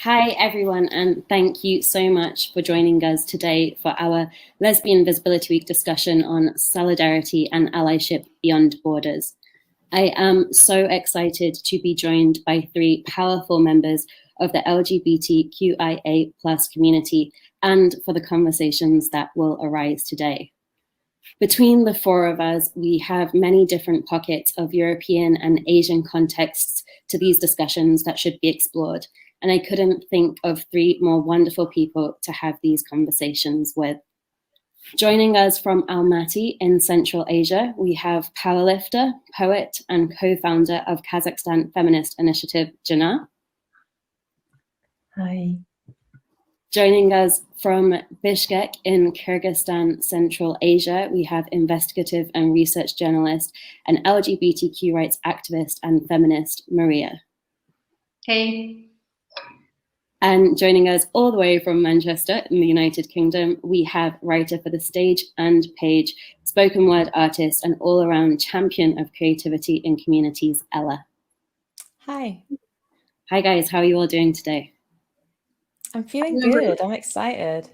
Hi, everyone, and thank you so much for joining us today for our Lesbian Visibility Week discussion on solidarity and allyship beyond borders. I am so excited to be joined by three powerful members of the LGBTQIA plus community and for the conversations that will arise today. Between the four of us, we have many different pockets of European and Asian contexts to these discussions that should be explored. And I couldn't think of three more wonderful people to have these conversations with. Joining us from Almaty in Central Asia, we have powerlifter, poet, and co-founder of Kazakhstan feminist initiative, Jana. Hi. Joining us from Bishkek in Kyrgyzstan, Central Asia, we have investigative and research journalist and LGBTQ rights activist and feminist, Maria. Hey. And joining us all the way from Manchester in the United Kingdom, we have writer for The Stage and Page, spoken word artist and all-around champion of creativity in communities, Ella. Hi. Hi guys, how are you all doing today? I'm feeling good. I'm excited.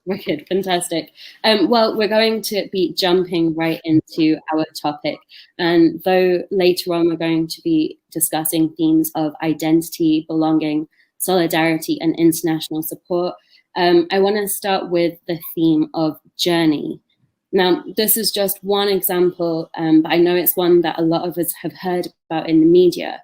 Wicked, fantastic. Well, we're going to be jumping right into our topic. And though later on we're going to be discussing themes of identity, belonging, solidarity, and international support, I want to start with the theme of journey. Now, this is just one example, but I know it's one that a lot of us have heard about in the media.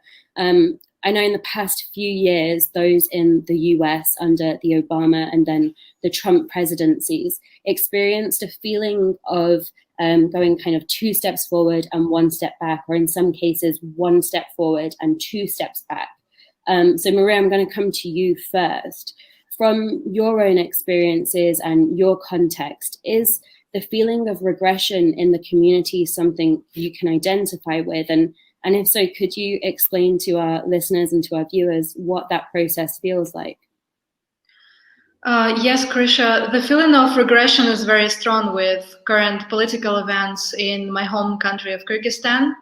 I know in the past few years, those in the US under the Obama and then the Trump presidencies experienced a feeling of going kind of 2 steps forward and 1 step back, or in some cases, 1 step forward and 2 steps back. So Maria, I'm going to come to you first. From your own experiences and your context, is the feeling of regression in the community something you can identify with? And if so, could you explain to our listeners and to our viewers what that process feels like? Yes, Krisha, the feeling of regression is very strong with current political events in my home country of Kyrgyzstan.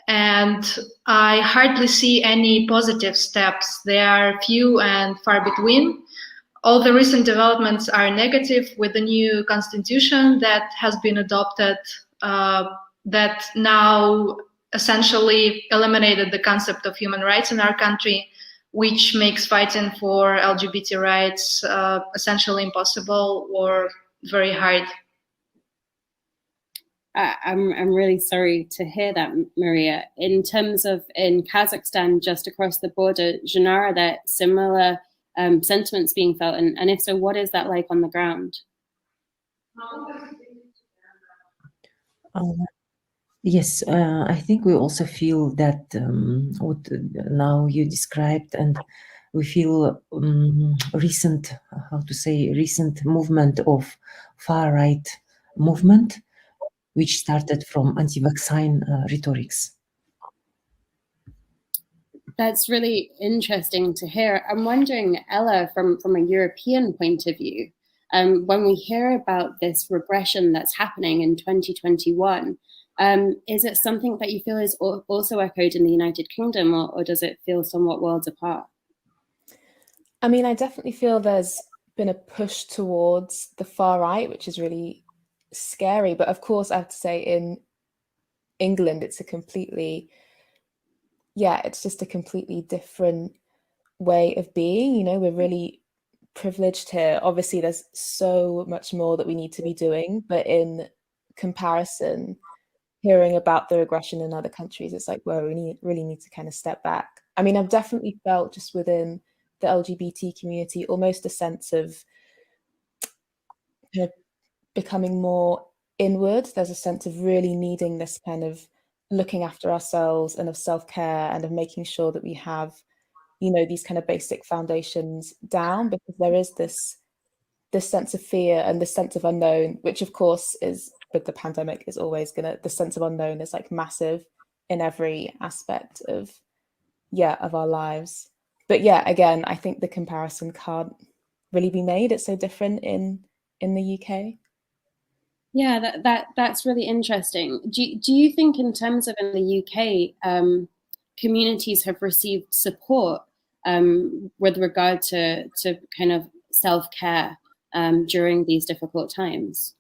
And I hardly see any positive steps. They are few and far between. All the recent developments are negative, with the new constitution that has been adopted that now essentially eliminated the concept of human rights in our country, which makes fighting for LGBT rights essentially impossible or very hard. I'm really sorry to hear that, Maria. In terms of in Kazakhstan, just across the border, Jana, are there similar sentiments being felt? And if so, what is that like on the ground? Yes, I think we also feel that what now you described, and we feel recent movement of far-right movement, which started from anti-vaccine rhetorics. That's really interesting to hear. I'm wondering, Ella, from a European point of view, when we hear about this regression that's happening in 2021, is it something that you feel is also echoed in the United Kingdom, or does it feel somewhat worlds apart? I mean, I definitely feel there's been a push towards the far right, which is really scary. But of course, I have to say in England, it's just a completely different way of being. You know, we're really privileged here. Obviously, there's so much more that we need to be doing, but in comparison, hearing about the regression in other countries, it's like, well, we really need to kind of step back. I mean, I've definitely felt just within the LGBT community almost a sense of kind of becoming more inward. There's a sense of really needing this kind of looking after ourselves and of self-care and of making sure that we have, you know, these kind of basic foundations down, because there is this sense of fear and this sense of unknown, which of course is with the pandemic is always the sense of unknown is like massive in every aspect of our lives. But yeah, again, I think the comparison can't really be made. It's so different in the UK. Yeah, that's really interesting. Do you think in terms of in the UK, communities have received support with regard to kind of self-care during these difficult times?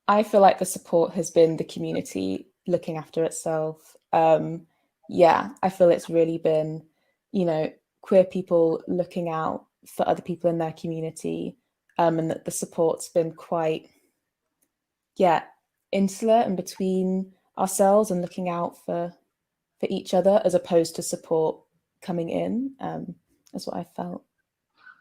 I feel like the support has been the community looking after itself. Yeah, I feel it's really been, you know, queer people looking out for other people in their community, and that the support's been quite, yeah, insular and between ourselves and looking out for each other, as opposed to support coming in. That's what I felt.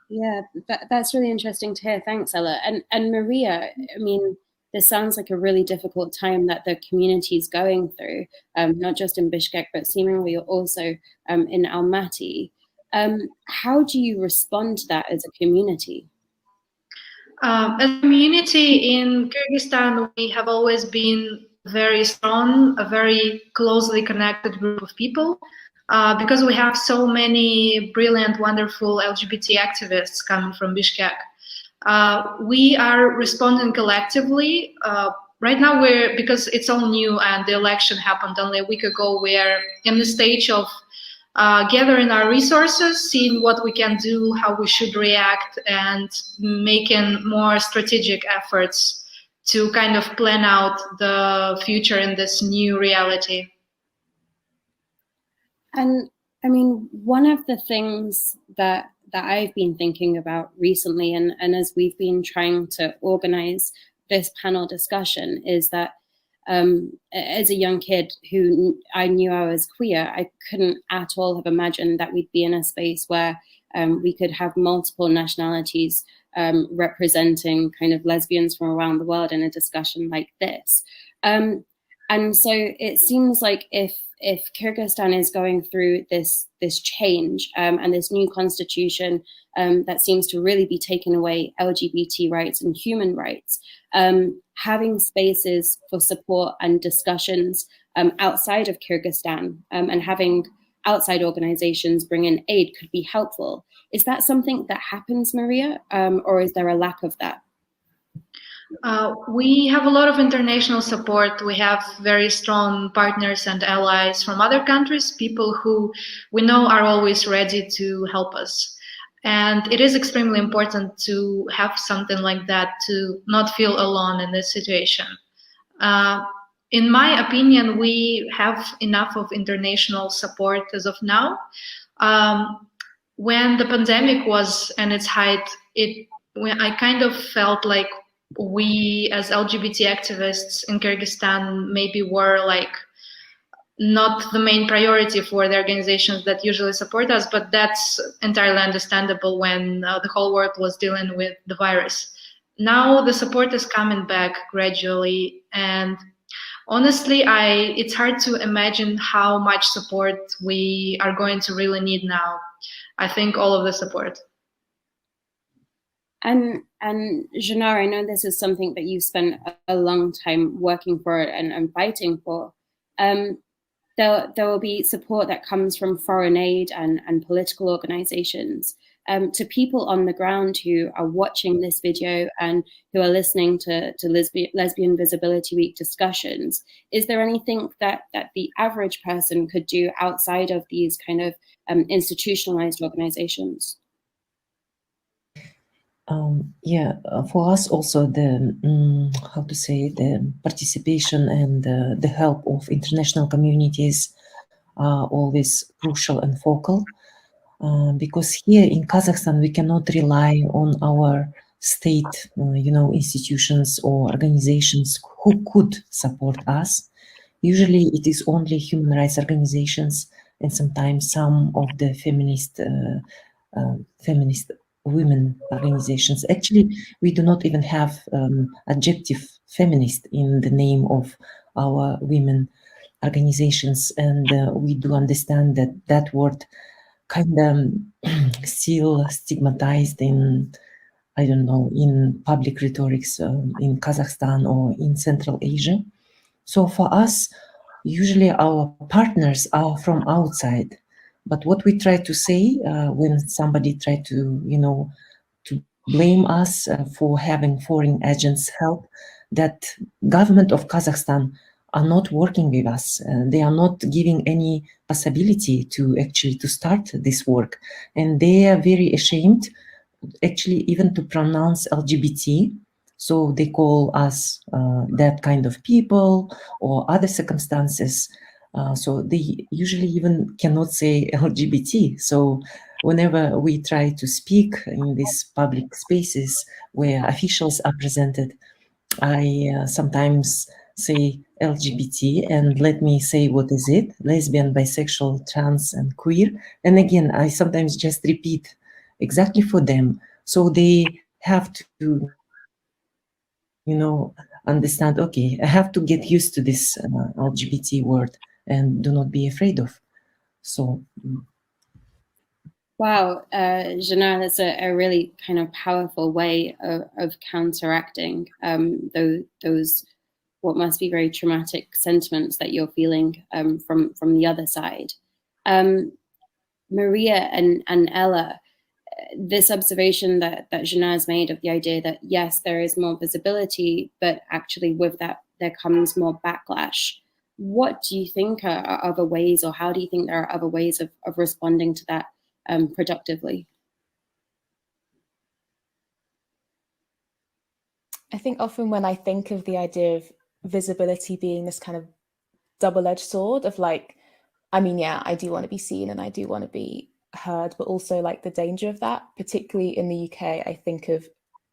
Yeah, that's really interesting to hear. Thanks, Ella. And Maria, I mean, this sounds like a really difficult time that the community is going through, not just in Bishkek, but seemingly also in Almaty. How do you respond to that as a community? As a community in Kyrgyzstan, we have always been very strong, a very closely connected group of people, because we have so many brilliant, wonderful LGBT activists coming from Bishkek. We are responding collectively. Right now, because it's all new and the election happened only a week ago, we're in the stage of gathering our resources, seeing what we can do, how we should react, and making more strategic efforts to kind of plan out the future in this new reality. And I mean, one of the things that I've been thinking about recently, and as we've been trying to organize this panel discussion, is that as a young kid who I knew I was queer, I couldn't at all have imagined that we'd be in a space where we could have multiple nationalities representing kind of lesbians from around the world in a discussion like this. And so it seems like if Kyrgyzstan is going through this change and this new constitution that seems to really be taking away LGBT rights and human rights, having spaces for support and discussions outside of Kyrgyzstan and having outside organizations bring in aid could be helpful. Is that something that happens, Maria, or is there a lack of that? We have a lot of international support. We have very strong partners and allies from other countries, people who we know are always ready to help us. And it is extremely important to have something like that, to not feel alone in this situation. In my opinion, we have enough of international support as of now. When the pandemic was at its height, I kind of felt like we as LGBT activists in Kyrgyzstan maybe were like not the main priority for the organizations that usually support us, but that's entirely understandable when the whole world was dealing with the virus. Now the support is coming back gradually, and honestly, it's hard to imagine how much support we are going to really need now. I think all of the support. And Janar, I know this is something that you spent a long time working for and fighting for. There will be support that comes from foreign aid and political organizations. To people on the ground who are watching this video and who are listening to Lesbian Visibility Week discussions, is there anything that the average person could do outside of these kind of institutionalized organizations? For us also the the participation and the help of international communities are always crucial and focal, because here in Kazakhstan we cannot rely on our state institutions or organizations who could support us. Usually it is only human rights organizations and sometimes some of the feminist women organizations. Actually, we do not even have adjective feminist in the name of our women organizations, and we do understand that that word kind of still stigmatized in, I don't know, in public rhetorics in Kazakhstan or in Central Asia. So for us, usually our partners are from outside. But what we try to say when somebody try to, to blame us for having foreign agents help, that government of Kazakhstan are not working with us. They are not giving any possibility to actually to start this work. And they are very ashamed, actually, even to pronounce LGBT. So they call us that kind of people or other circumstances. So they usually even cannot say LGBT. So whenever we try to speak in these public spaces where officials are presented, I sometimes say LGBT, and let me say what is it: lesbian, bisexual, trans, and queer. And again, I sometimes just repeat exactly for them, so they have to, understand, okay, I have to get used to this LGBT word and do not be afraid of. So wow, Jana, that's a really kind of powerful way of counteracting those what must be very traumatic sentiments that you're feeling from the other side. Maria and Ella, this observation that Jana has made of the idea that yes, there is more visibility, but actually with that there comes more backlash. What do you think are other ways, or how do you think there are other ways of responding to that productively? I think often when I think of the idea of visibility being this kind of double-edged sword of like, I mean, yeah, I do want to be seen and I do want to be heard, but also like the danger of that, particularly in the UK, I think of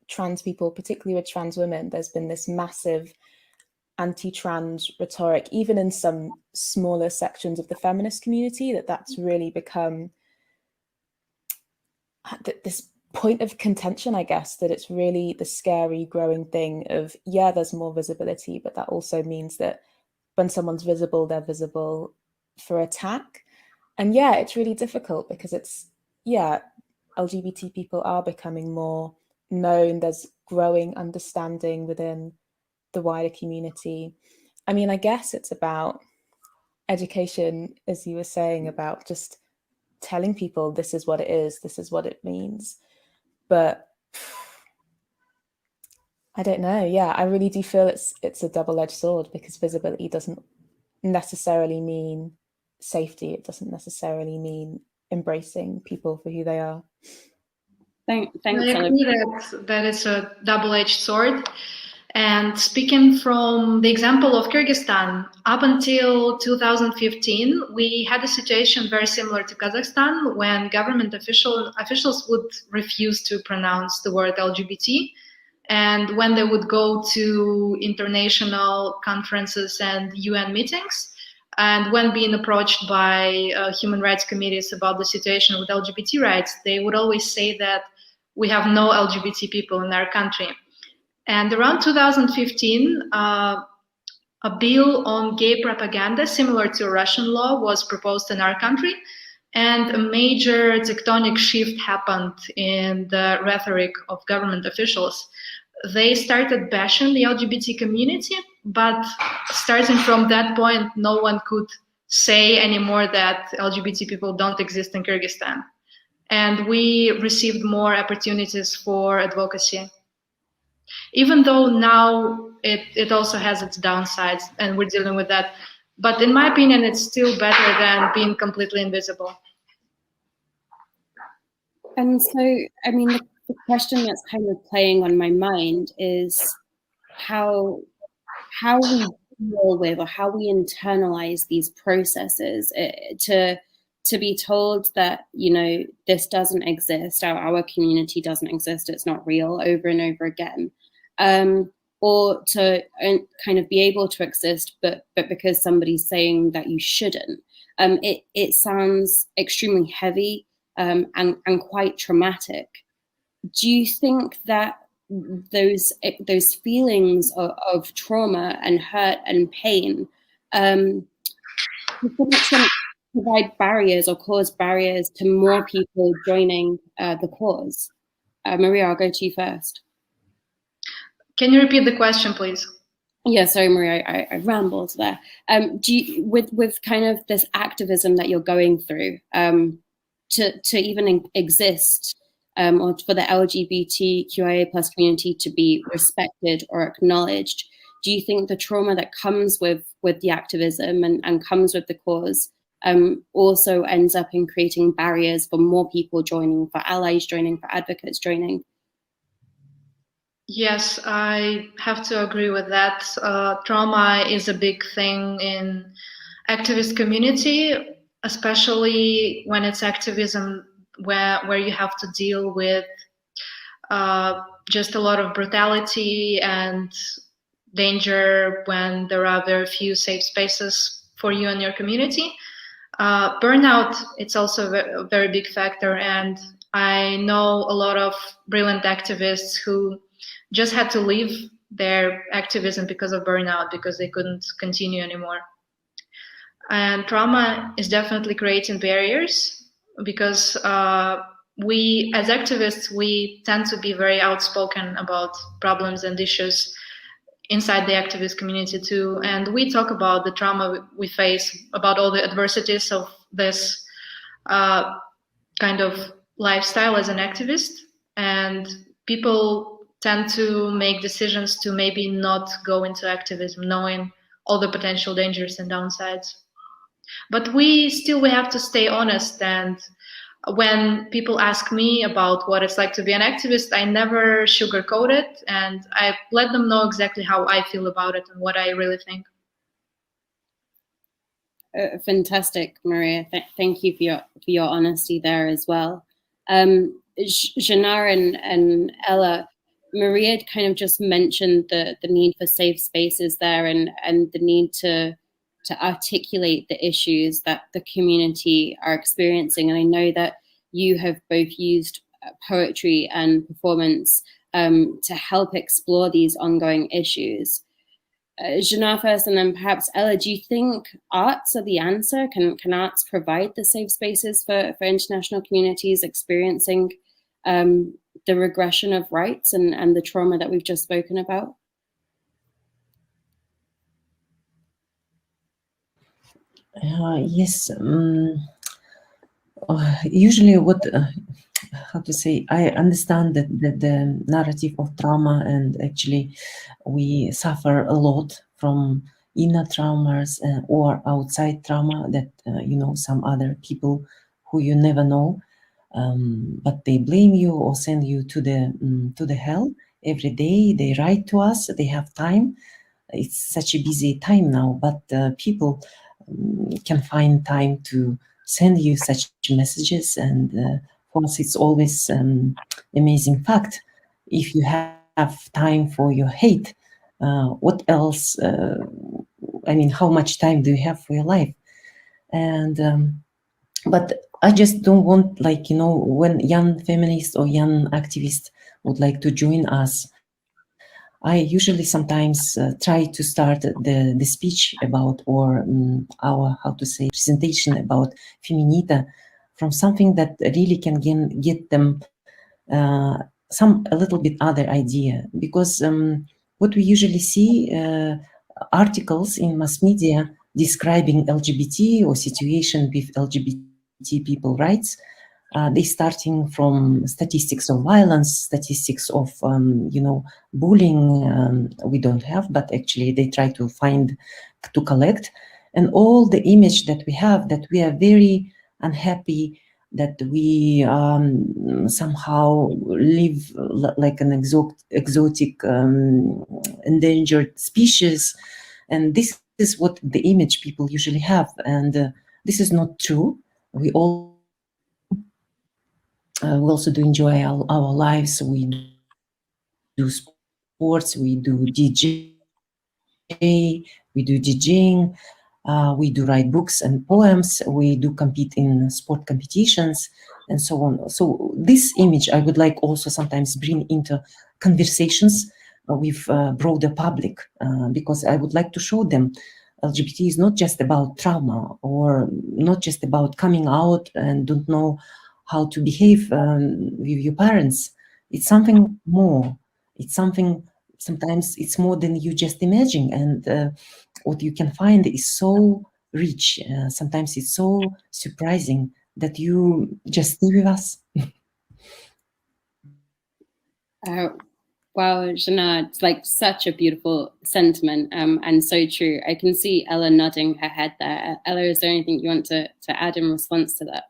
trans people, particularly with trans women. There's been this massive anti-trans rhetoric, even in some smaller sections of the feminist community, that's really become this point of contention, I guess, that it's really the scary growing thing of, yeah, there's more visibility, but that also means that when someone's visible, they're visible for attack. And yeah, it's really difficult because it's, yeah, LGBT people are becoming more known. There's growing understanding within the wider community. I mean, I guess it's about education, as you were saying, about just telling people this is what it is, this is what it means. But I don't know. Yeah, I really do feel it's a double-edged sword, because visibility doesn't necessarily mean safety. It doesn't necessarily mean embracing people for who they are. Thanks. I agree that it's a double-edged sword. And speaking from the example of Kyrgyzstan, up until 2015, we had a situation very similar to Kazakhstan, when government officials would refuse to pronounce the word LGBT. And when they would go to international conferences and UN meetings, and when being approached by human rights committees about the situation with LGBT rights, they would always say that we have no LGBT people in our country. And around 2015, a bill on gay propaganda, similar to a Russian law, was proposed in our country. And a major tectonic shift happened in the rhetoric of government officials. They started bashing the LGBT community, but starting from that point, no one could say anymore that LGBT people don't exist in Kyrgyzstan. And we received more opportunities for advocacy. Even though now it also has its downsides, and we're dealing with that. But in my opinion, it's still better than being completely invisible. And so, I mean, the question that's kind of playing on my mind is how we deal with, or how we internalize these processes to be told that, this doesn't exist, our community doesn't exist, it's not real, over and over again. Or to kind of be able to exist, but because somebody's saying that you shouldn't. It sounds extremely heavy and quite traumatic. Do you think that those feelings of trauma and hurt and pain provide barriers, or cause barriers to more people joining the cause? Maria, I'll go to you first. Can you repeat the question, please? Yeah, sorry, Maria, I rambled there. Do you, with kind of this activism that you're going through, to even exist, or for the LGBTQIA+ community to be respected or acknowledged, do you think the trauma that comes with the activism and comes with the cause also ends up in creating barriers for more people joining, for allies joining, for advocates joining? Yes, I have to agree with that. Trauma is a big thing in activist community, especially when it's activism where you have to deal with just a lot of brutality and danger when there are very few safe spaces for you and your community. Burnout, it's also a very big factor, and I know a lot of brilliant activists who just had to leave their activism because of burnout, because they couldn't continue anymore. And trauma is definitely creating barriers, because we, as activists, we tend to be very outspoken about problems and issues inside the activist community too. And we talk about the trauma we face, about all the adversities of this kind of lifestyle as an activist. And people tend to make decisions to maybe not go into activism, knowing all the potential dangers and downsides. But we have to stay honest, and when people ask me about what it's like to be an activist, I never sugarcoat it, and I let them know exactly how I feel about it and what I really think. Fantastic, Maria. Thank you for your honesty there as well. Zhanna and Ella, Maria kind of just mentioned the need for safe spaces there, and the need to articulate the issues that the community are experiencing. And I know that you have both used poetry and performance to help explore these ongoing issues. Zhanna first, and then perhaps Ella, do you think arts are the answer? Can arts provide the safe spaces for international communities experiencing the regression of rights and the trauma that we've just spoken about? Yes. Usually what, how to say, I understand that the narrative of trauma, and actually we suffer a lot from inner traumas or outside trauma that, some other people who you never know, but they blame you or send you to the hell every day. They write to us, they have time. It's such a busy time now, but people can find time to send you such messages, and for us it's always amazing fact. If you have time for your hate, what else? I mean, how much time do you have for your life? And but I just don't want, when young feminists or young activists would like to join us, I usually sometimes try to start the speech about, or our, how to say, presentation about Feminita from something that really can get them a little bit other idea. Because what we usually see, articles in mass media describing LGBT or situation with LGBT people rights, they starting from statistics of violence, statistics of bullying. We don't have, but actually they try to collect, and all the image that we have, that we are very unhappy, that we somehow live like an exotic endangered species, and this is what the image people usually have, and this is not true. We also do enjoy our lives. We do sports, we do DJ, we do DJing, we do write books and poems, we do compete in sport competitions, and so on. So this image I would like also sometimes bring into conversations with broader public, because I would like to show them LGBT is not just about trauma, or not just about coming out and don't know how to behave with your parents. It's something more. It's something, sometimes it's more than you just imagine, and what you can find is so rich. Sometimes it's so surprising that you just stay with us. Wow, Jana, it's like such a beautiful sentiment, and so true. I can see Ella nodding her head there. Ella, is there anything you want to add in response to that?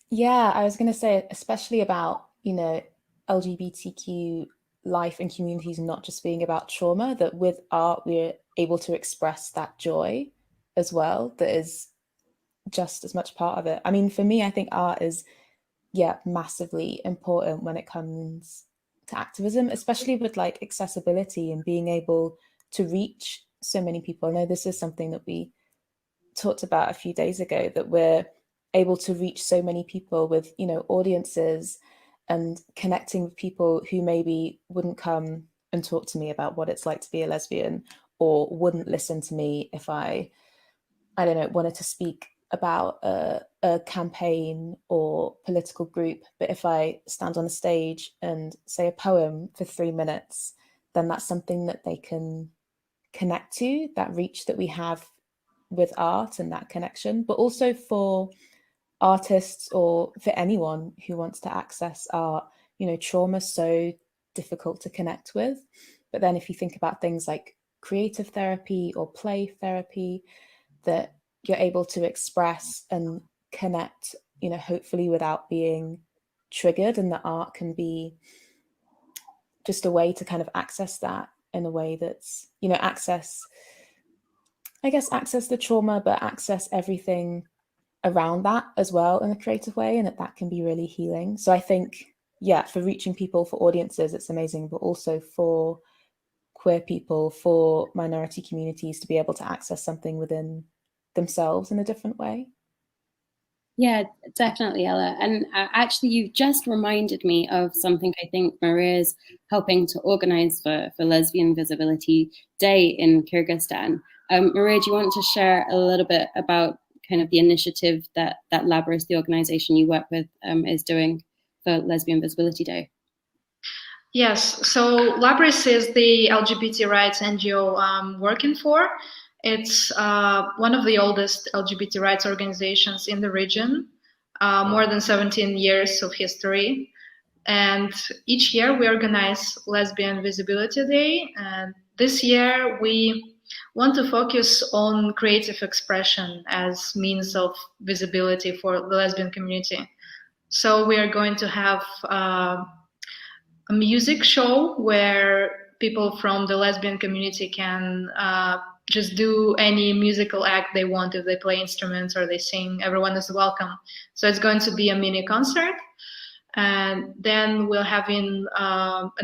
Yeah, I was going to say, especially about, LGBTQ life and communities not just being about trauma, that with art, we're able to express that joy as well, that is just as much part of it. I mean, for me, I think art is, massively important when it comes to activism, especially with like accessibility and being able to reach so many people. I know this is something that we talked about a few days ago, that we're able to reach so many people with, audiences and connecting with people who maybe wouldn't come and talk to me about what it's like to be a lesbian, or wouldn't listen to me if I don't know, wanted to speak about a campaign or political group. But if I stand on a stage and say a poem for 3 minutes, then that's something that they can connect to, that reach that we have with art and that connection. But also for artists, or for anyone who wants to access art, trauma is so difficult to connect with. But then if you think about things like creative therapy or play therapy, that you're able to express and connect, hopefully without being triggered, and the art can be just a way to kind of access that in a way that's, access the trauma, but access everything around that as well in a creative way, and that can be really healing. So I think, for reaching people, for audiences, it's amazing, but also for queer people, for minority communities, to be able to access something within themselves in a different way. Yeah, definitely, Ella. And actually, you've just reminded me of something I think Maria's helping to organize for Lesbian Visibility Day in Kyrgyzstan. Maria, do you want to share a little bit about kind of the initiative that Labris, the organization you work with, is doing for Lesbian Visibility Day? Yes, so Labris is the LGBT rights NGO I'm working for. It's one of the oldest LGBT rights organizations in the region, more than 17 years of history. And each year we organize Lesbian Visibility Day. And this year we want to focus on creative expression as means of visibility for the lesbian community. So we are going to have a music show where people from the lesbian community can just do any musical act they want. If they play instruments or they sing, everyone is welcome. So it's going to be a mini concert. And then we'll have an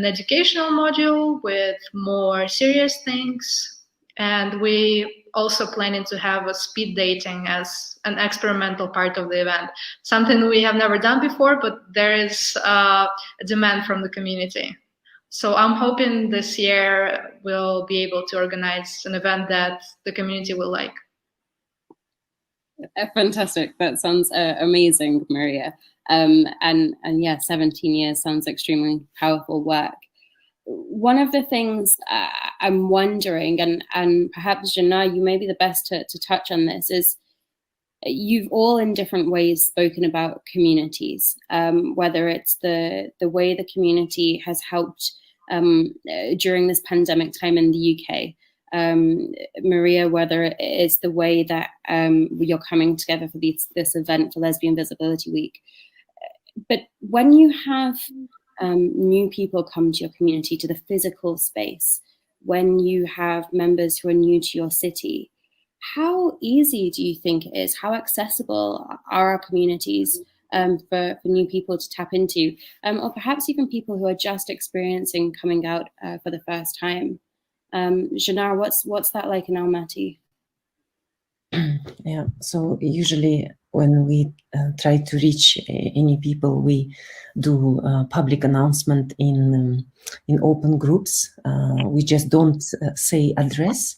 educational module with more serious things. And we also planning to have a speed dating as an experimental part of the event, something we have never done before, but there is a demand from the community. So I'm hoping this year we'll be able to organize an event that the community will like. Fantastic. That sounds amazing, Maria. And yeah, 17 years sounds extremely powerful work. One of the things I'm wondering, and perhaps Jana, you may be the best to touch on this, is you've all in different ways spoken about communities, whether it's the way the community has helped during this pandemic time in the UK. Maria, whether it is the way that you're coming together for this event for Lesbian Visibility Week. But when you have new people come to your community, to the physical space, when you have members who are new to your city, how easy do you think it is? How accessible are our communities for new people to tap into? Or perhaps even people who are just experiencing coming out for the first time? Jana, what's that like in Almaty? Yeah, so usually when we try to reach any people, we do a public announcement in open groups. We just don't say address.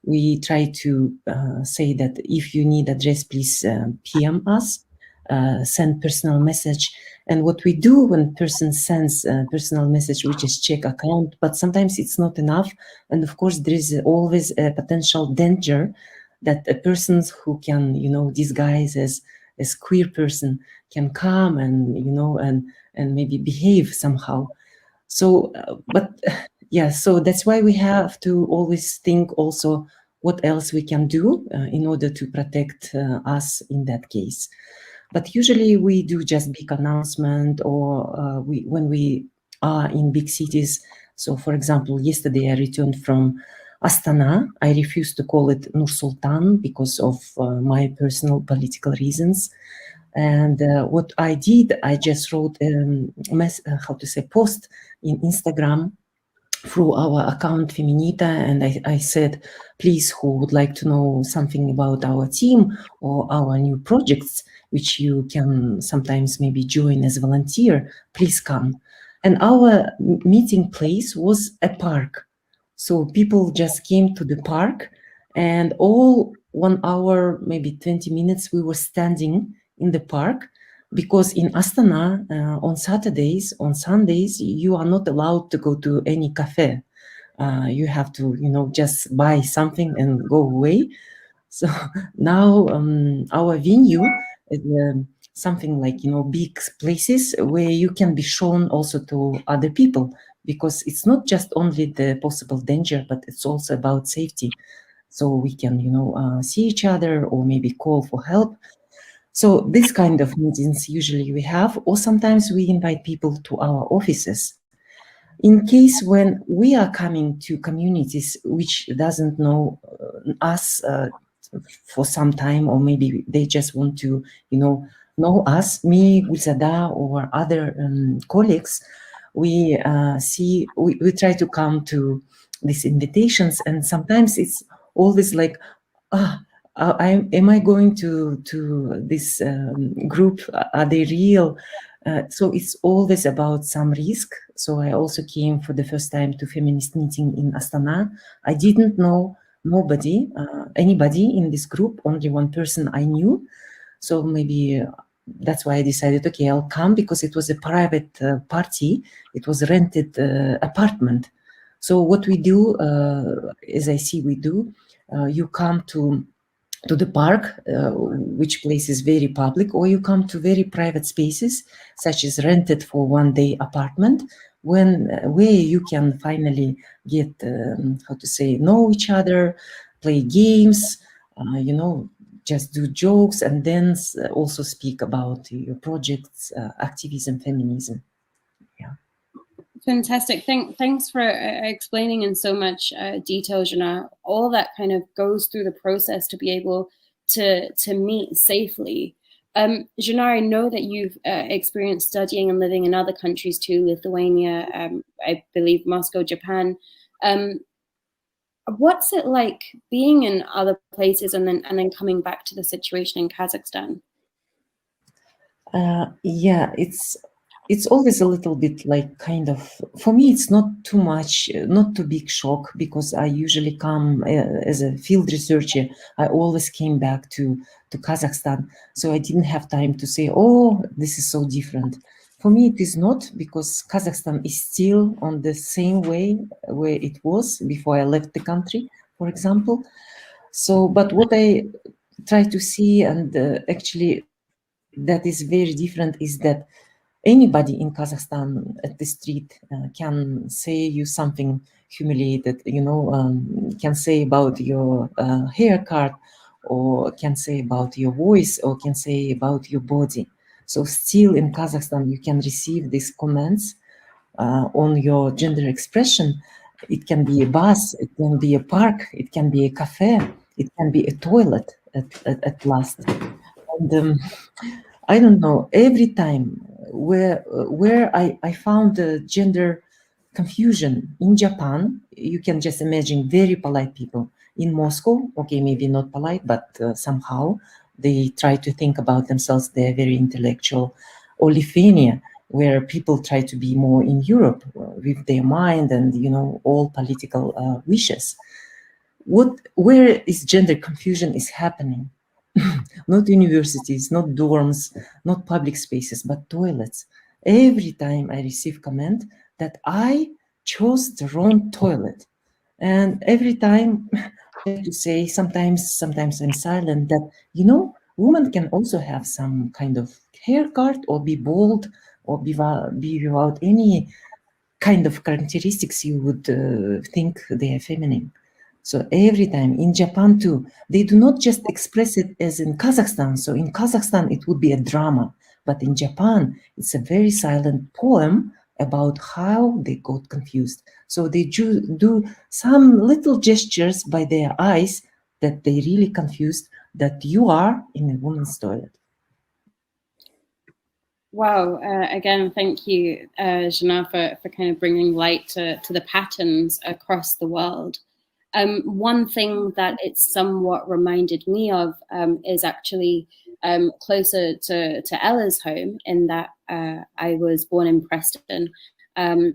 We try to say that if you need address, please PM us, send personal message. And what we do when person sends a personal message, we just check account, but sometimes it's not enough. And of course, there is always a potential danger that a person who can, disguise as queer person can come and, and maybe behave somehow. So, but yeah, so that's why we have to always think also what else we can do in order to protect us in that case. But usually we do just big announcement, or when we are in big cities. So, for example, yesterday I returned from Astana. I refused to call it Nur Sultan because of my personal political reasons. And what I did, I just wrote post in Instagram through our account Feminita, and I said, please, who would like to know something about our team or our new projects, which you can sometimes maybe join as a volunteer, please come. And our meeting place was a park. So people just came to the park, and all 1 hour, maybe 20 minutes, we were standing in the park, because in Astana, on Saturdays, on Sundays, you are not allowed to go to any cafe. You have to, just buy something and go away. So now our venue is something like, big places where you can be shown also to other people, because it's not just only the possible danger, but it's also about safety. So we can, see each other or maybe call for help. So this kind of meetings usually we have, or sometimes we invite people to our offices. In case when we are coming to communities which doesn't know us for some time, or maybe they just want to, know us, me, Gulzada, or other colleagues, we try to come to these invitations, and sometimes it's always like, am I going to this group? Are they real? So it's always about some risk. So I also came for the first time to feminist meeting in Astana. I didn't know anybody in this group, only one person I knew. So maybe that's why I decided, okay, I'll come, because it was a private party. It was a rented apartment. So what we do, as I see we do, you come to the park, which place is very public, or you come to very private spaces, such as rented for 1 day apartment, where you can finally get, know each other, play games, just do jokes, and then also speak about your projects, activism, feminism. Fantastic. Thanks for explaining in so much detail, Jana. All that kind of goes through the process to be able to meet safely. Jana, I know that you've experienced studying and living in other countries too, Lithuania, I believe Moscow, Japan. What's it like being in other places and then coming back to the situation in Kazakhstan? Yeah, it's always a little bit like kind of, for me, it's not too much, not too big shock, because I usually come as a field researcher. I always came back to Kazakhstan. So I didn't have time to say, oh, this is so different. For me, it is not, because Kazakhstan is still on the same way where it was before I left the country, for example. So, but what I try to see, and actually that is very different, is that anybody in Kazakhstan at the street can say you something humiliated, can say about your haircut, or can say about your voice, or can say about your body. So still in Kazakhstan, you can receive these comments on your gender expression. It can be a bus, it can be a park, it can be a cafe, it can be a toilet at last. And I don't know, every time where I found gender confusion in Japan, you can just imagine very polite people. In Moscow, okay, maybe not polite, but somehow they try to think about themselves, they're very intellectual. Or Lithuania, where people try to be more in Europe with their mind and, all political wishes. Where is gender confusion is happening? Not universities, not dorms, not public spaces, but toilets. Every time I receive comment that I chose the wrong toilet. And every time I have to say, sometimes I'm silent, that, women can also have some kind of haircut, or be bald, or be without any kind of characteristics you would think they are feminine. So every time, in Japan too, they do not just express it as in Kazakhstan. So in Kazakhstan, it would be a drama. But in Japan, it's a very silent poem about how they got confused. So they do some little gestures by their eyes that they really confused that you are in a woman's toilet. Wow. Again, thank you, Jana, for kind of bringing light to the patterns across the world. One thing that it's somewhat reminded me of is actually closer to Ella's home, in that I was born in Preston,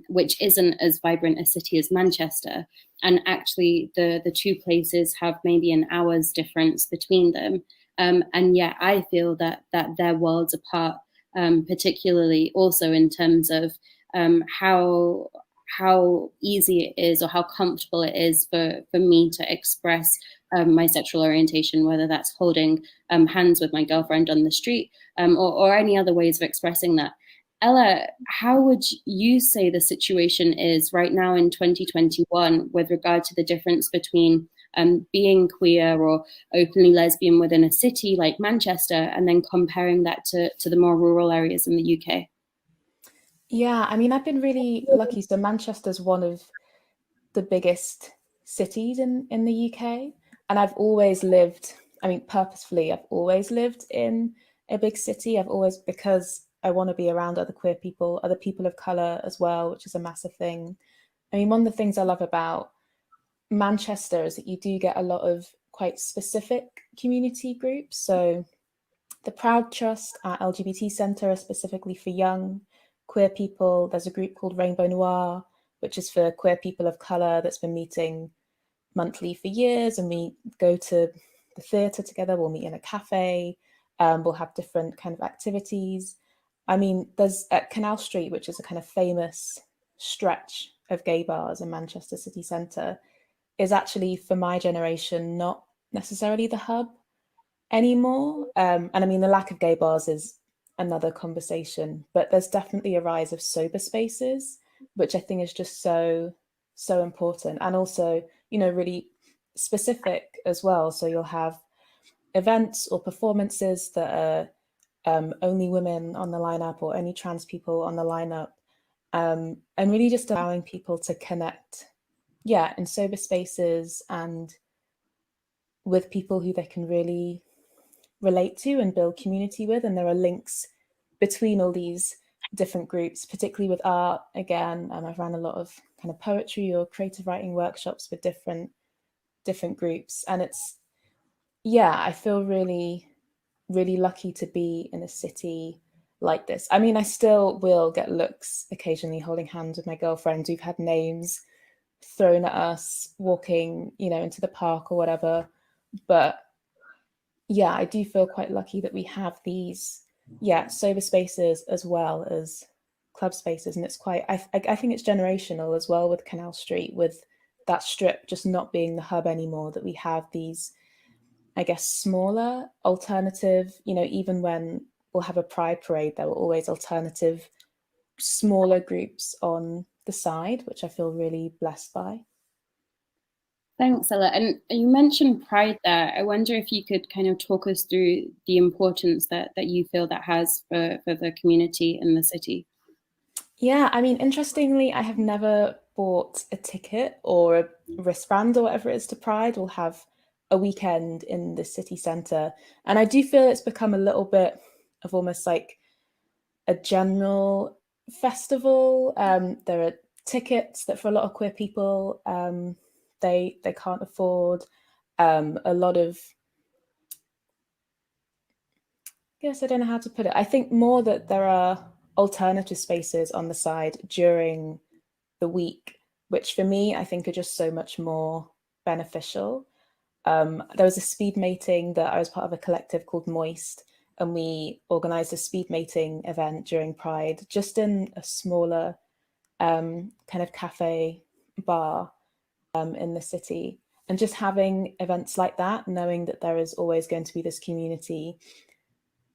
which isn't as vibrant a city as Manchester. And actually the two places have maybe an hour's difference between them. And yet I feel that they're worlds apart, particularly also in terms of how easy it is, or how comfortable it is for me to express my sexual orientation, whether that's holding hands with my girlfriend on the street, or any other ways of expressing that. Ella, how would you say the situation is right now in 2021 with regard to the difference between being queer or openly lesbian within a city like Manchester, and then comparing that to the more rural areas in the UK? Yeah, I mean, I've been really lucky. So Manchester's one of the biggest cities in the UK. And I've always lived, I mean, purposefully, I've always lived in a big city. I've always, because I want to be around other queer people, other people of colour as well, which is a massive thing. I mean, one of the things I love about Manchester is that you do get a lot of quite specific community groups. So the Proud Trust at LGBT Centre is specifically for young queer people. There's a group called Rainbow Noir, which is for queer people of colour, that's been meeting monthly for years, and we go to the theatre together, we'll meet in a cafe, we'll have different kind of activities. I mean, there's at Canal Street, which is a kind of famous stretch of gay bars in Manchester city centre, is actually, for my generation, not necessarily the hub anymore. And I mean, the lack of gay bars is another conversation, but there's definitely a rise of sober spaces, which I think is just so important, and also, you know, really specific as well. So you'll have events or performances that are only women on the lineup, or only trans people on the lineup, and really just allowing people to connect, yeah, in sober spaces and with people who they can really relate to and build community with. And there are links between all these different groups, particularly with art. Again, I've ran a lot of kind of poetry or creative writing workshops with different groups, and it's, yeah, I feel really lucky to be in a city like this. I mean, I still will get looks occasionally holding hands with my girlfriends. We've had names thrown at us walking, you know, into the park or whatever, but yeah, I do feel quite lucky that we have these, yeah, sober spaces as well as club spaces. And it's quite, I think it's generational as well with Canal Street, with that strip just not being the hub anymore, that we have these, I guess, smaller alternative, you know, even when we'll have a pride parade, there were always alternative, smaller groups on the side, which I feel really blessed by. Thanks, Ella. And you mentioned pride there. I wonder if you could kind of talk us through the importance that you feel that has for the community in the city. Yeah, I mean, interestingly, I have never bought a ticket or a wristband or whatever it is to Pride. We'll have a weekend in the city centre. And I do feel it's become a little bit of almost like a general festival. There are tickets that for a lot of queer people, they can't afford. A lot of, I guess I don't know how to put it. I think more that there are alternative spaces on the side during the week, which for me, I think are just so much more beneficial. There was a speed mating that I was part of, a collective called Moist, and we organised a speed mating event during Pride, just in a smaller kind of cafe bar in the city. And just having events like that, knowing that there is always going to be this community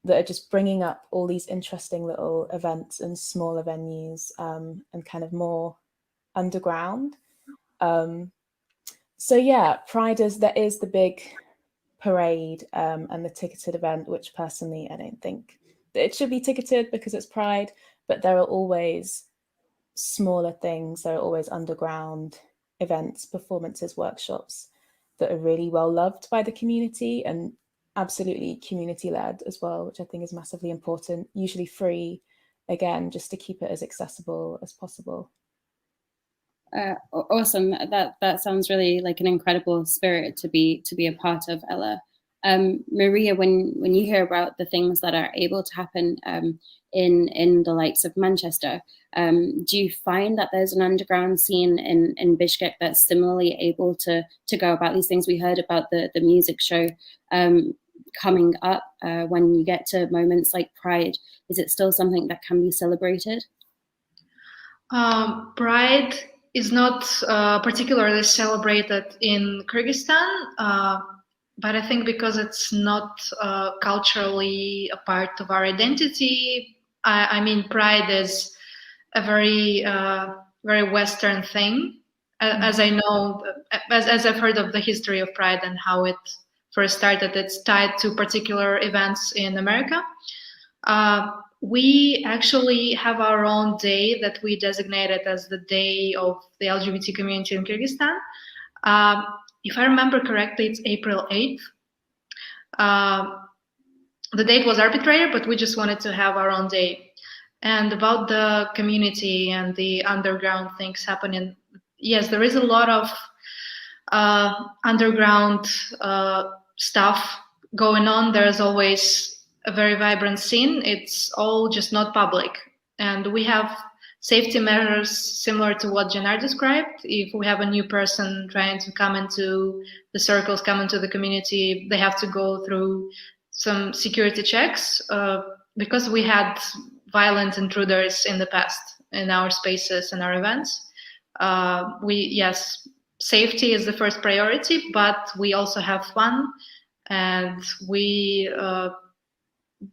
that are just bringing up all these interesting little events and smaller venues, and kind of more underground. So yeah, Pride is the big parade and the ticketed event, which personally I don't think that it should be ticketed because it's Pride, but there are always smaller things, there are always underground events, performances, workshops that are really well loved by the community and absolutely community led as well, which I think is massively important, usually free, again, just to keep it as accessible as possible. Awesome. That sounds really like an incredible spirit to be a part of, Ella. Maria, when you hear about the things that are able to happen in the likes of Manchester, do you find that there's an underground scene in Bishkek that's similarly able to go about these things? We heard about the music show coming up when you get to moments like Pride. Is it still something that can be celebrated? Pride is not particularly celebrated in Kyrgyzstan, but I think because it's not culturally a part of our identity. I mean, Pride is a very Western thing, as I know, as I've heard of the history of Pride and how it first started. It's tied to particular events in America. We actually have our own day that we designated as the Day of the LGBT community in Kyrgyzstan. If I remember correctly, it's April 8th. The date was arbitrary, but we just wanted to have our own day. And about the community and the underground things happening, yes, there is a lot of underground stuff going on. There's always a very vibrant scene. It's all just not public. And we have safety measures similar to what Janar described. If we have a new person trying to come into the circles, come into the community, they have to go through some security checks because we had violent intruders in the past in our spaces and our events. Yes, safety is the first priority, but we also have fun and we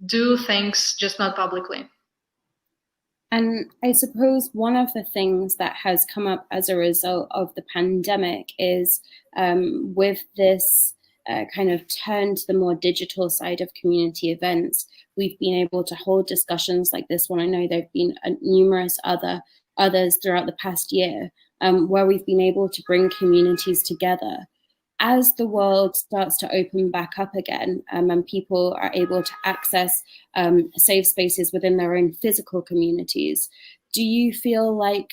do things just not publicly. And I suppose one of the things that has come up as a result of the pandemic is with this kind of turn to the more digital side of community events, we've been able to hold discussions like this one. I know there have been numerous others throughout the past year where we've been able to bring communities together. As the world starts to open back up again and people are able to access safe spaces within their own physical communities, do you feel like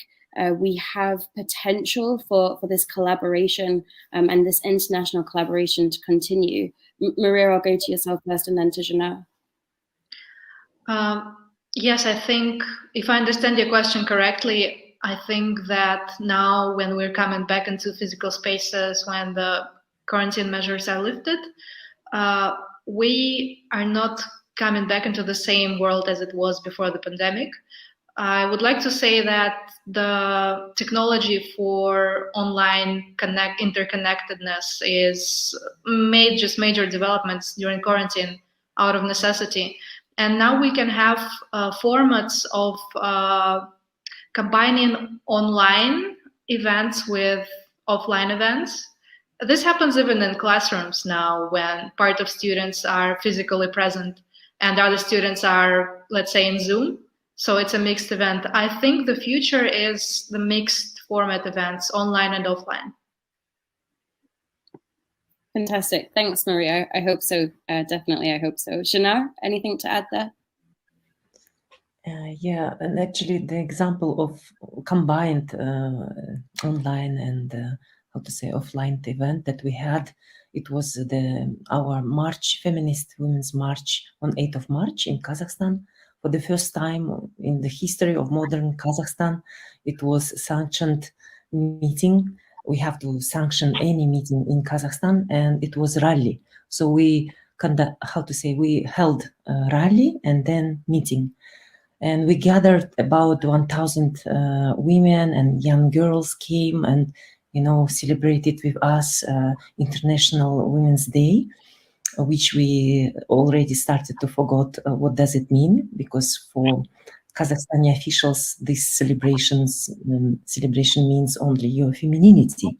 we have potential for this collaboration and this international collaboration to continue? Maria, I'll go to yourself first and then to Janar. Yes, I think if I understand your question correctly, I think that now when we're coming back into physical spaces, when the quarantine measures are lifted, we are not coming back into the same world as it was before the pandemic. I would like to say that the technology for online interconnectedness is made just major developments during quarantine out of necessity. And now we can have formats of combining online events with offline events. This happens even in classrooms now when part of students are physically present and other students are, let's say, in Zoom. So it's a mixed event. I think the future is the mixed format events, online and offline. Fantastic. Thanks, Maria. I hope so. Definitely, I hope so. Janar, anything to add there? Yeah, and actually the example of combined online and offline event that we had, it was our march, feminist women's march on 8th of March in Kazakhstan. For the first time in the history of modern Kazakhstan, it was sanctioned meeting. We have to sanction any meeting in Kazakhstan, and it was rally. So we held a rally and then meeting. And we gathered about 1,000 women and young girls came and, celebrated with us International Women's Day, which we already started to forget what does it mean, because for Kazakhstani officials, these celebration means only your femininity,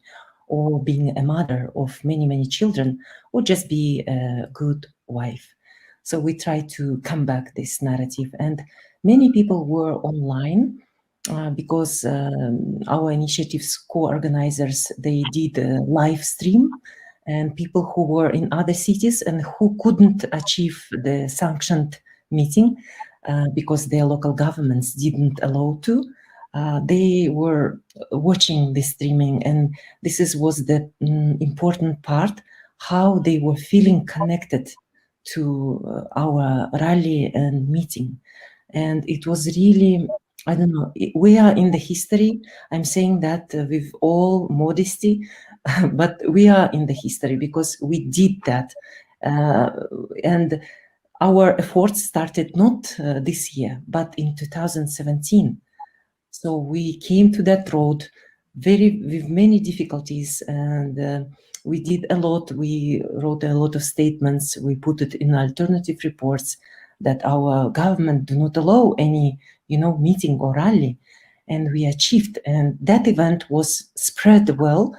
or being a mother of many, many children, or just be a good wife. So we try to come back this narrative, and many people were online because our initiative's co-organizers, they did a live stream, and people who were in other cities and who couldn't achieve the sanctioned meeting because their local governments didn't allow to, they were watching the streaming, and was the important part, how they were feeling connected to our rally and meeting. And it was really, I don't know, we are in the history. I'm saying that with all modesty, but we are in the history because we did that. And our efforts started not this year, but in 2017. So we came to that road with many difficulties, and we did a lot. We wrote a lot of statements. We put it in alternative reports that our government do not allow any, meeting or rally, and we achieved. And that event was spread well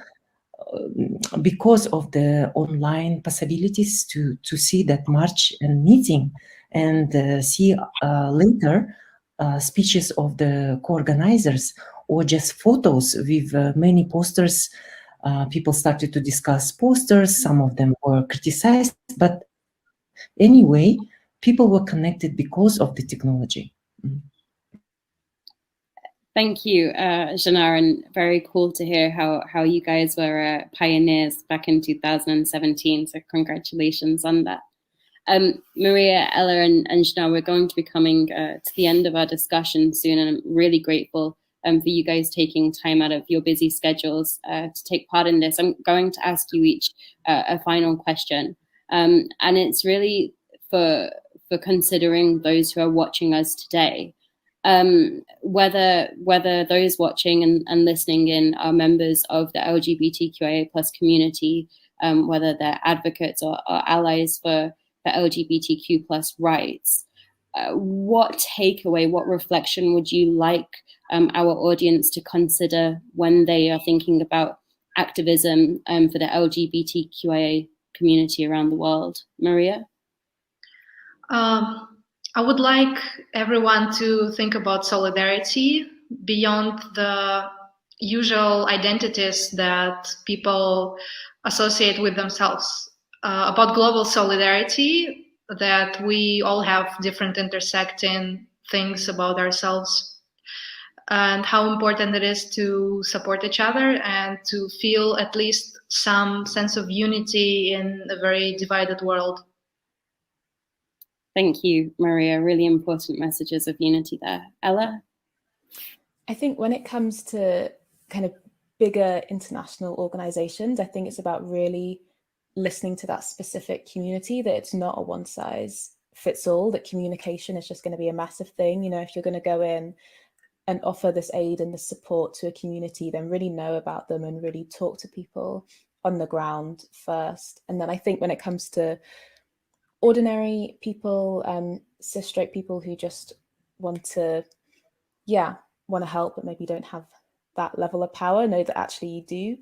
because of the online possibilities to see that march and meeting, and see later speeches of the co-organizers, or just photos with many posters. People started to discuss posters. Some of them were criticized, but anyway, people were connected because of the technology. Thank you, Janar, and very cool to hear how you guys were pioneers back in 2017. So congratulations on that. Maria, Ella, and Janar, we're going to be coming to the end of our discussion soon, and I'm really grateful for you guys taking time out of your busy schedules to take part in this. I'm going to ask you each a final question, and it's really for considering those who are watching us today. Whether those watching and listening in are members of the LGBTQIA+ community, whether they're advocates or allies for LGBTQ+ rights, what takeaway, what reflection would you like our audience to consider when they are thinking about activism for the LGBTQIA community around the world? Maria? I would like everyone to think about solidarity beyond the usual identities that people associate with themselves, about global solidarity, that we all have different intersecting things about ourselves, and how important it is to support each other and to feel at least some sense of unity in a very divided world. Thank you, Maria. Really important messages of unity there. Ella? I think when it comes to kind of bigger international organizations, I think it's about really listening to that specific community, that it's not a one size fits all, that communication is just going to be a massive thing. If you're going to go in and offer this aid and this support to a community, then really know about them and really talk to people on the ground first. And then I think when it comes to ordinary people, cis straight people who just want to help, but maybe don't have that level of power, know that actually you do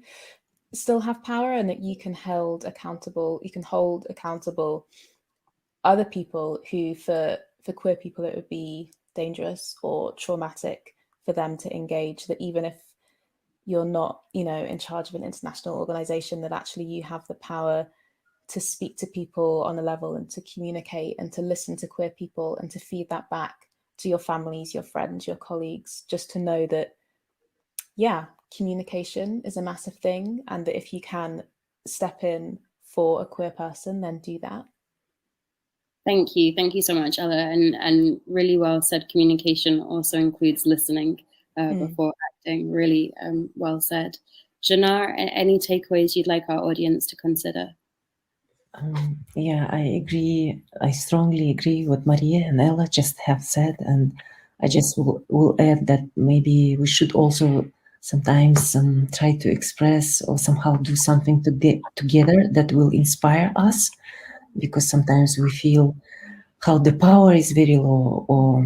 still have power, and that you can hold accountable other people who, for queer people, it would be dangerous or traumatic for them to engage, that even if you're not, in charge of an international organization, that actually you have the power to speak to people on a level and to communicate and to listen to queer people and to feed that back to your families, your friends, your colleagues, just to know that, communication is a massive thing, and that if you can step in for a queer person, then do that. Thank you. Thank you so much, Ella. And really well said. Communication also includes listening before acting. Really well said. Janar, any takeaways you'd like our audience to consider? I agree. I strongly agree what Maria and Ella just have said. And I just will add that maybe we should also sometimes try to express or somehow do something together that will inspire us, because sometimes we feel how the power is very low, or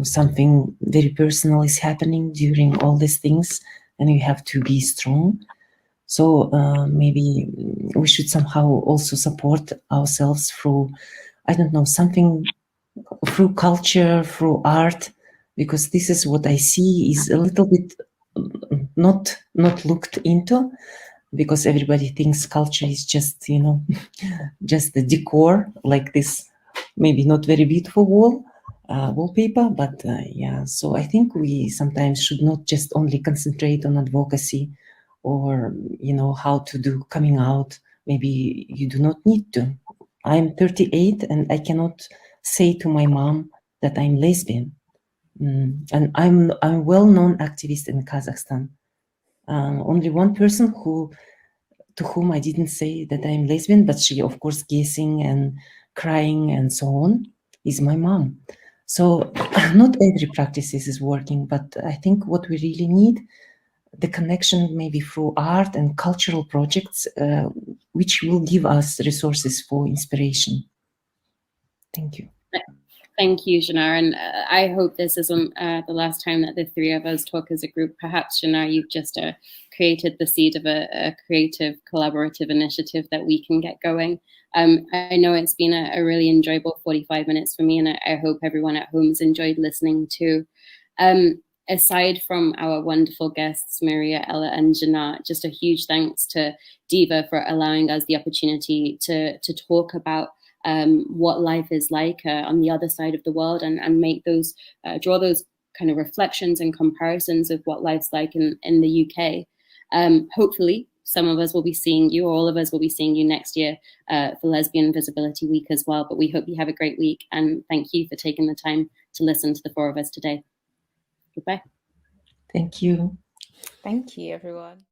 something very personal is happening during all these things, and you have to be strong. So maybe we should somehow also support ourselves through, I don't know, something through culture, through art, because this is what I see is a little bit not looked into, because everybody thinks culture is just just the decor, like this maybe not very beautiful wallpaper, but yeah. So I think we sometimes should not just only concentrate on advocacy, or how to do coming out. Maybe you do not need to. I'm 38 and I cannot say to my mom that I'm lesbian. And I'm a well-known activist in Kazakhstan. Only one person to whom I didn't say that I'm lesbian, but she, of course, guessing and crying and so on, is my mom. So not every practice is working, but I think what we really need, the connection maybe through art and cultural projects, which will give us resources for inspiration. Thank you. Thank you, Janar. And I hope this isn't the last time that the three of us talk as a group. Perhaps, Janar, you've just created the seed of a creative, collaborative initiative that we can get going. I know it's been a really enjoyable 45 minutes for me, and I hope everyone at home has enjoyed listening too. Aside from our wonderful guests, Maria, Ella, and Janar, just a huge thanks to Diva for allowing us the opportunity to talk about what life is like on the other side of the world, and make those, draw those kind of reflections and comparisons of what life's like in the UK. Hopefully some of us will be seeing you, or all of us will be seeing you next year for Lesbian Visibility Week as well. But we hope you have a great week, and thank you for taking the time to listen to the four of us today. Goodbye. Thank you. Thank you, everyone.